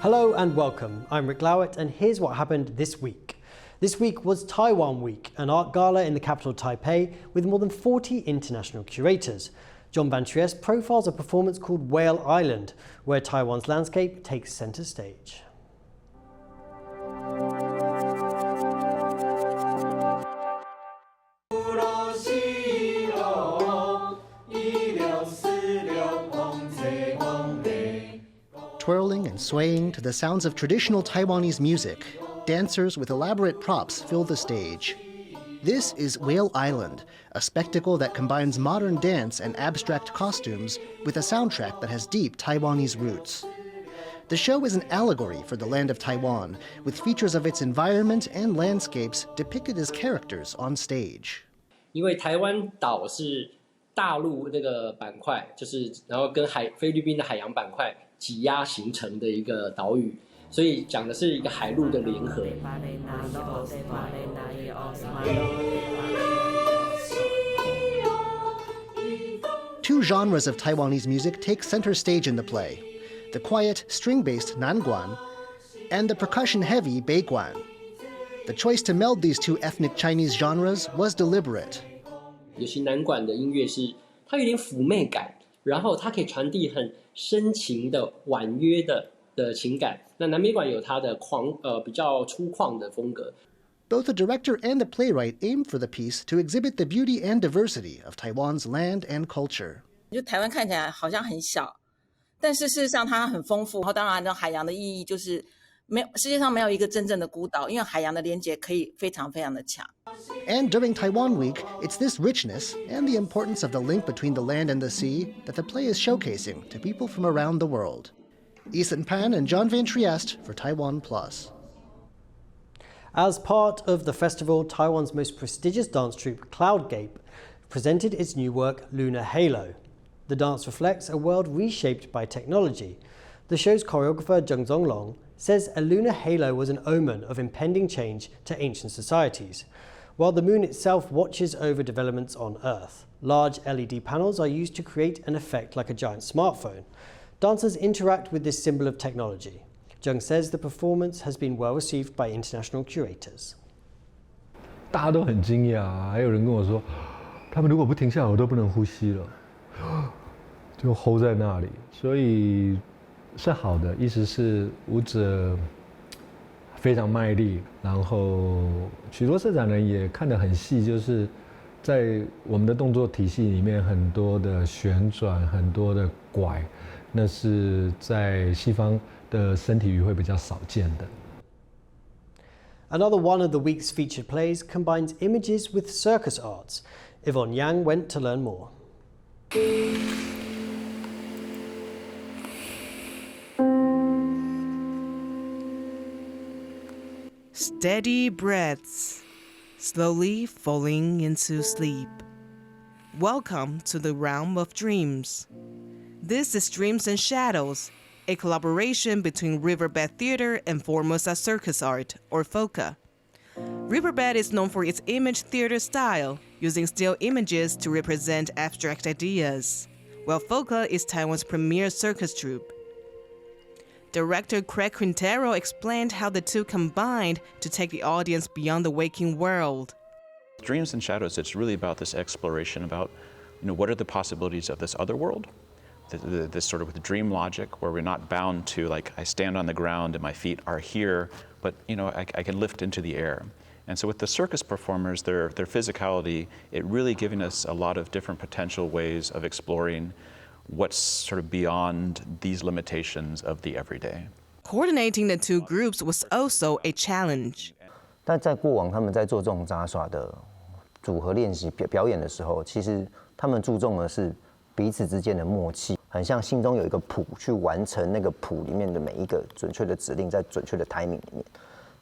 Hello and welcome, I'm Rik Glauert and here's what happened this week. This week was Taiwan Week, an art gala in the capital Taipei with more than 40 international curators. John Van Trieste profiles a performance called Whale Island, where Taiwan's landscape takes centre stage. Twirling and swaying to the sounds of traditional Taiwanese music, dancers with elaborate props fill the stage. This is Whale Island, a spectacle that combines modern dance and abstract costumes with a soundtrack that has deep Taiwanese roots. The show is an allegory for the land of Taiwan, with features of its environment and landscapes depicted as characters on stage. 因为台湾岛是大陆那个板块，就是然后跟菲律宾的海洋板块挤压形成的一个岛屿，所以讲的是一个海陆的联合。Two genres of Taiwanese music take center stage in the play: the quiet, string-based Nanguan and the percussion-heavy Beiguan. The choice to meld these two ethnic Chinese genres was deliberate. 尤其南管的音乐是它有点妩媚感，然后它可以传递很深情的婉约的情感。那南美馆有它的比较粗犷的风格。Both the director and the playwright aimed for the piece to exhibit the beauty and diversity of Taiwan's land and culture. 就台湾看起来好像很小，但是事实上它很丰富。然后当然，海洋的意义就是世界上没有一个真正的孤岛，因为海洋的连接可以非常非常的强。And during Taiwan Week, it's this richness and the importance of the link between the land and the sea that the play is showcasing to people from around the world. Ethan Pan and John Van Trieste for TaiwanPlus. As part of the festival, Taiwan's most prestigious dance troupe, Cloudgape, presented its new work, Lunar Halo. The dance reflects a world reshaped by technology. The show's choreographer, Zheng Zonglong, says a lunar halo was an omen of impending change to ancient societies. While the moon itself watches over developments on Earth, large LED panels are used to create an effect like a giant smartphone. Dancers interact with this symbol of technology. Zheng says the performance has been well received by international curators. 大家都很惊讶，还有人跟我说，他们如果不停下来，我都不能呼吸了，就 hold 在那里，所以是好的，意思是舞者非常卖力，然后许多策展人也看得很细，就是在我们的动作体系里面很多的旋转，很多的拐，那是在西方的身体语会比较少见的。Another one of the week's featured plays combines images with circus arts. Yvonne Yang went to learn more. Steady breaths, slowly falling into sleep. Welcome to the realm of dreams. This is Dreams and Shadows, a collaboration between Riverbed Theater and Formosa Circus Art, or FOCA. Riverbed is known for its image theater style, using still images to represent abstract ideas, while FOCA is Taiwan's premier circus troupe. Director Craig Quintero explained how the two combined to take the audience beyond the waking world. Dreams and Shadows, it's really about this exploration about, what are the possibilities of this other world? This sort of dream logic where we're not bound to, like, I stand on the ground and my feet are here, but, I can lift into the air. And so with the circus performers, their physicality, it really giving us a lot of different potential ways of exploring what's sort of beyond these limitations of the everyday. Coordinating the two groups was also a challenge. 但在过往他们在做这种杂耍的组合练习表演的时候，其实他们注重的是彼此之间的默契，很像心中有一个谱去完成那个谱里面的每一个准确的指令，在准确的 timing 里面。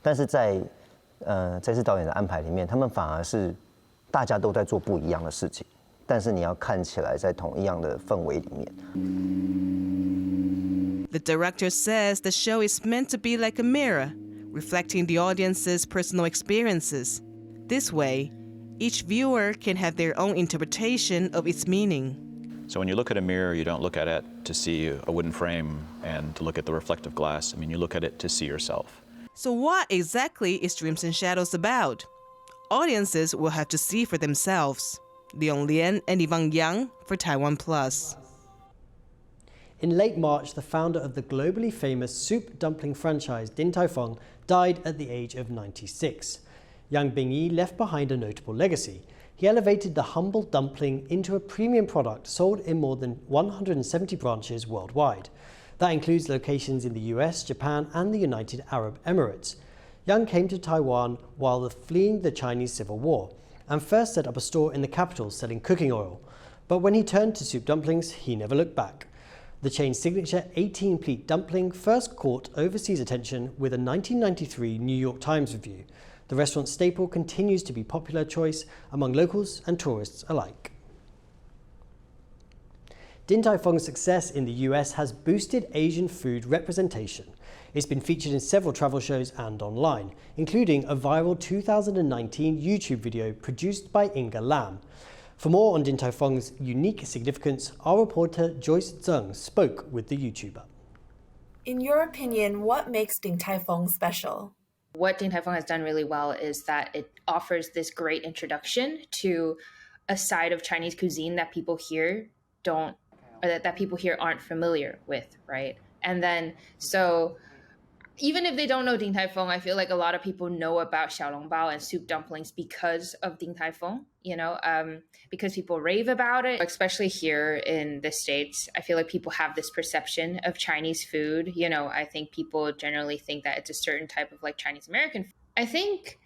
但是在这次导演的安排里面，他们反而是大家都在做不一样的事情。但是你要看起来在同一样的氛围里面。The director says the show is meant to be like a mirror, reflecting the audience's personal experiences. This way, each viewer can have their own interpretation of its meaning. So when you look at a mirror, you don't look at it to see a wooden frame and to look at the reflective glass. I mean, you look at it to see yourself. So what exactly is Dreams and Shadows about? Audiences will have to see for themselves. Leon Lien and Yvonne Yang for TaiwanPlus. In late March, the founder of the globally famous soup dumpling franchise Din Tai Fung died at the age of 96. Yang Bingyi left behind a notable legacy. He elevated the humble dumpling into a premium product sold in more than 170 branches worldwide. That includes locations in the US, Japan, and the United Arab Emirates. Yang came to Taiwan while fleeing the Chinese Civil War and first set up a store in the capital selling cooking oil. But when he turned to soup dumplings, he never looked back. The chain's signature 18-pleat dumpling first caught overseas attention with a 1993 New York Times review. The restaurant staple continues to be a popular choice among locals and tourists alike. Din Tai Fung's success in the US has boosted Asian food representation. It's been featured in several travel shows and online, including a viral 2019 YouTube video produced by Inga Lam. For more on Din Tai Fung's unique significance, our reporter Joyce Zeng spoke with the YouTuber. In your opinion, what makes Din Tai Fung special? What Din Tai Fung has done really well is that it offers this great introduction to a side of Chinese cuisine that people here don't, or that people here aren't familiar with, right? And then, so even if they don't know Din Tai Fung, I feel like a lot of people know about xiaolongbao and soup dumplings because of Din Tai Fung, because people rave about it, especially here in the States. I feel like people have this perception of Chinese food. I think people generally think that it's a certain type of like Chinese American food. I think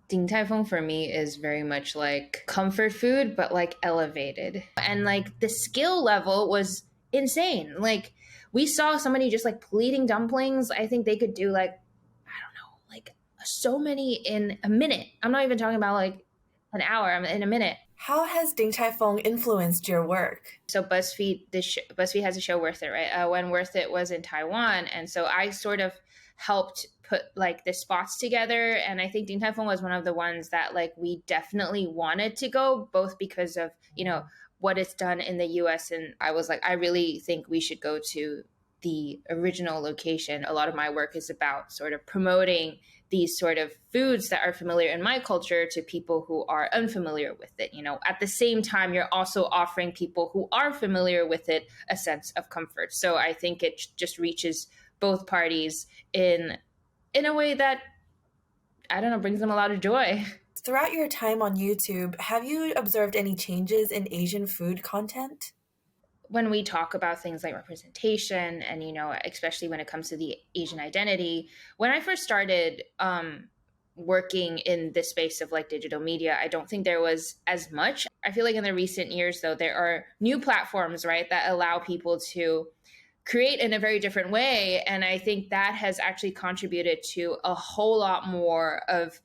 Din Tai Fung for me is very much like comfort food, but like elevated. And like the skill level was insane. Like we saw somebody just like pleating dumplings. I think they could do like, I don't know, like so many in a minute. I'm not even talking about like an hour, I'm in a minute. How has Din Tai Fung influenced your work? So BuzzFeed has a show Worth It, right? When Worth It was in Taiwan. And so I sort of helped put like the spots together. And I think Din Tai Fung was one of the ones that like we definitely wanted to go, both because of, what it's done in the US. And I was like, I really think we should go to the original location. A lot of my work is about sort of promoting these sort of foods that are familiar in my culture to people who are unfamiliar with it. At the same time, you're also offering people who are familiar with it a sense of comfort. So I think it just reaches both parties in a way that, I don't know, brings them a lot of joy. Throughout your time on YouTube, have you observed any changes in Asian food content? When we talk about things like representation and, especially when it comes to the Asian identity, when I first started working in the space of like digital media, I don't think there was as much. I feel like in the recent years, though, there are new platforms, right, that allow people to create in a very different way. And I think that has actually contributed to a whole lot more of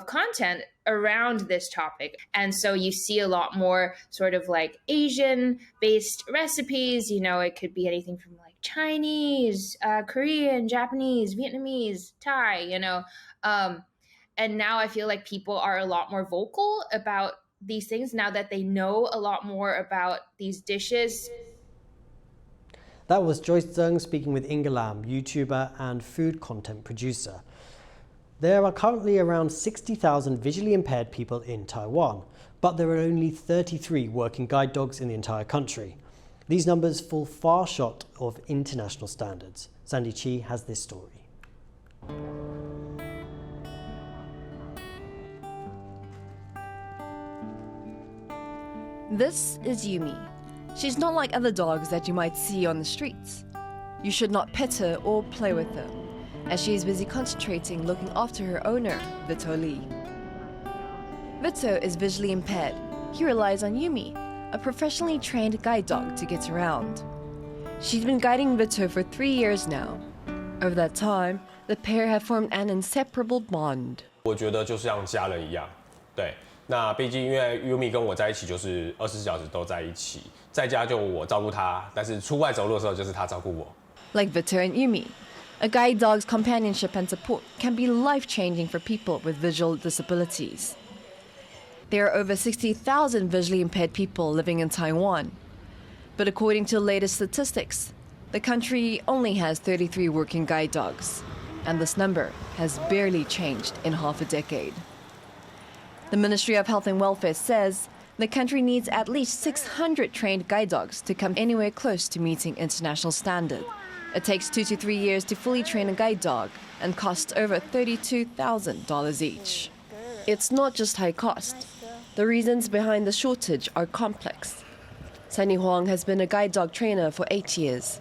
content around this topic. And so you see a lot more sort of like Asian based recipes, it could be anything from like Chinese, Korean, Japanese, Vietnamese, Thai, and now I feel like people are a lot more vocal about these things now that they know a lot more about these dishes. That was Joyce Zeng speaking with Inga Lam, YouTuber and food content producer. There are currently around 60,000 visually impaired people in Taiwan, but there are only 33 working guide dogs in the entire country. These numbers fall far short of international standards. Sandy Chi has this story. This is Yumi. She's not like other dogs that you might see on the streets. You should not pet her or play with her, as she is busy concentrating looking after her owner, Vito Lee. Vito is visually impaired. He relies on Yumi, a professionally trained guide dog, to get around. She's been guiding Vito for 3 years now. Over that time, the pair have formed an inseparable bond. 我觉得就像家人一样，对。那毕竟因为 Yumi 跟我在一起就是24小时都在一起，在家就我照顾他，但是出外走路的时候就是他照顾我。Like Vito and Yumi, a guide dog's companionship and support can be life-changing for people with visual disabilities. There are over 60,000 visually impaired people living in Taiwan. But according to the latest statistics, the country only has 33 working guide dogs, and this number has barely changed in half a decade. The Ministry of Health and Welfare says the country needs at least 600 trained guide dogs to come anywhere close to meeting international standard. It takes 2 to 3 years to fully train a guide dog and costs over $32,000 each. It's not just high cost. The reasons behind the shortage are complex. Sunny Huang has been a guide dog trainer for 8 years.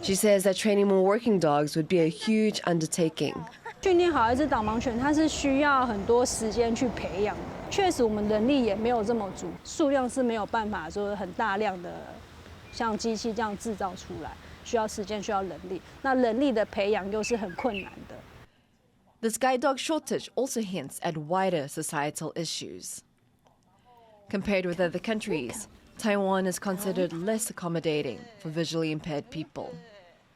She says that training more working dogs would be a huge undertaking. 训练好一只导盲犬，它是需要很多时间去培养的。确实，我们人力也没有这么足，数量是没有办法说很大量的像机器这样制造出来，需要时间，需要人力。那人力的培养又是很困难的。This guide dog shortage also hints at wider societal issues. Compared with other countries, Taiwan is considered less accommodating for visually impaired people.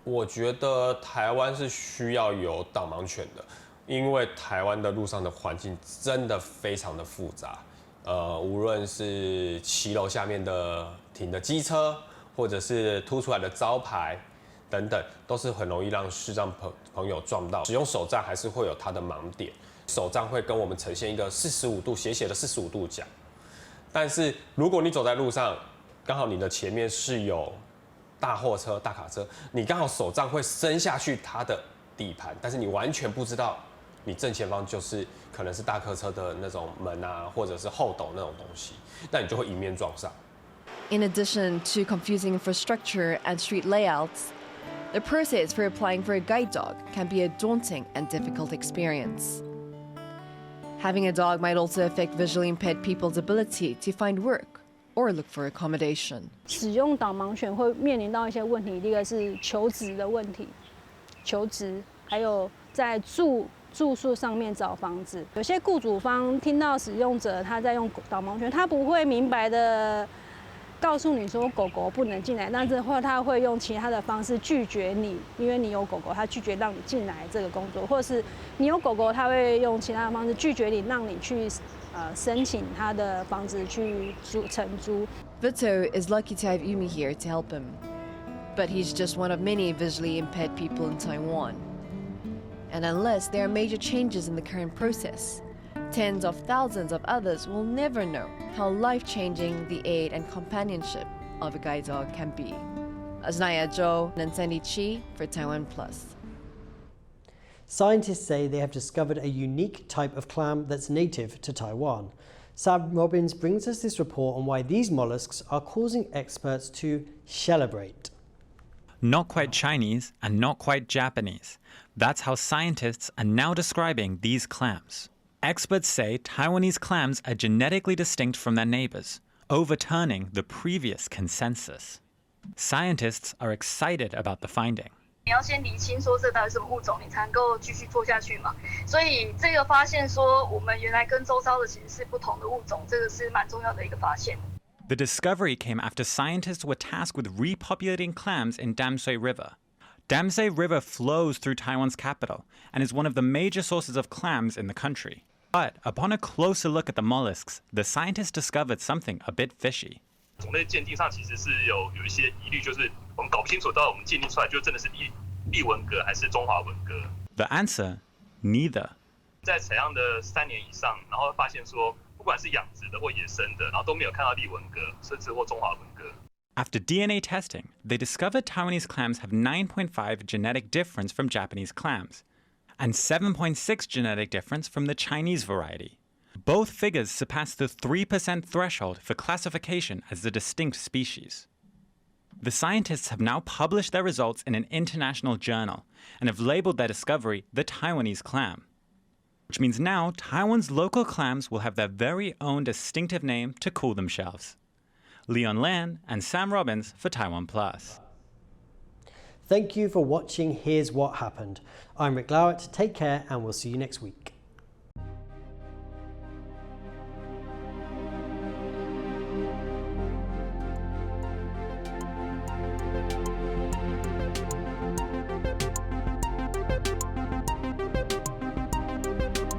我觉得台湾是需要有导盲犬的，因为台湾的路上的环境真的非常的复杂。无论是骑楼下面的停的机车，或者是凸出来的招牌等等，都是很容易让视障朋友撞到。使用手杖还是会有它的盲点，手杖会跟我们呈现一个45度斜斜的45度角。但是如果你走在路上，刚好你的前面是有大货车、大卡车，你刚好手杖会伸下去它的底盘，但是你完全不知道你正前方就是可能是大客车的那种门啊，或者是后斗那种东西，那你就会迎面撞上。In addition to confusing infrastructure and street layouts, the process for applying for a guide dog can be a daunting and difficult experience. Having a dog might also affect visually impaired people's ability to find work or look for accommodation. 使用导盲犬会面临到一些问题，第一个是求职的问题，求职，还有在住宿上面找房子。有些雇主方听到使用者他在用导盲犬，他不会明白的告诉你说狗狗不能进来，但是他会用其他的方式拒绝你，因为你有狗狗，他拒绝让你进来这个工作，或者是你有狗狗，他会用其他的方式拒绝你，让你去申请他的房子去承租。Vito is lucky to have Yumi here to help him, but he's just one of many visually impaired people in Taiwan. And unless there are major changes in the current process, tens of thousands of others will never know how life-changing the aid and companionship of a guide dog can be. Asnaya Zhou and Sandy Chi for TaiwanPlus. Scientists say they have discovered a unique type of clam that's native to Taiwan. Sam Robbins brings us this report on why these mollusks are causing experts to celebrate. Not quite Chinese and not quite Japanese. That's how scientists are now describing these clams. Experts say Taiwanese clams are genetically distinct from their neighbors, overturning the previous consensus. Scientists are excited about the finding. 你要先厘清说这到底是什么物种，你才能够继续做下去嘛。所以这个发现说我们原来跟周遭的其实是不同的物种，这个是蛮重要的一个发现。The discovery came after scientists were tasked with repopulating clams in Damsui River. Damsui River flows through Taiwan's capital and is one of the major sources of clams in the country. But upon a closer look at the mollusks, the scientists discovered something a bit fishy. 种类鉴定上其实是有一些疑虑，就是我们搞不清楚到底我们鉴定出来就真的是立文革还是中华文革。The answer, neither. 在采样的3年以上，然后发现说，不管是养殖的或野生的，然后都没有看到立文革，甚至或中华文革。After DNA testing, they discovered Taiwanese clams have 9.5 genetic difference from Japanese clams, and 7.6 genetic difference from the Chinese variety. Both figures surpass the 3% threshold for classification as a distinct species. The scientists have now published their results in an international journal and have labeled their discovery the Taiwanese clam, which means now Taiwan's local clams will have their very own distinctive name to call themselves. Leon Lan and Sam Robbins for TaiwanPlus. Thank you for watching Here's What Happened. I'm Rik Glauert. Take care and we'll see you next week.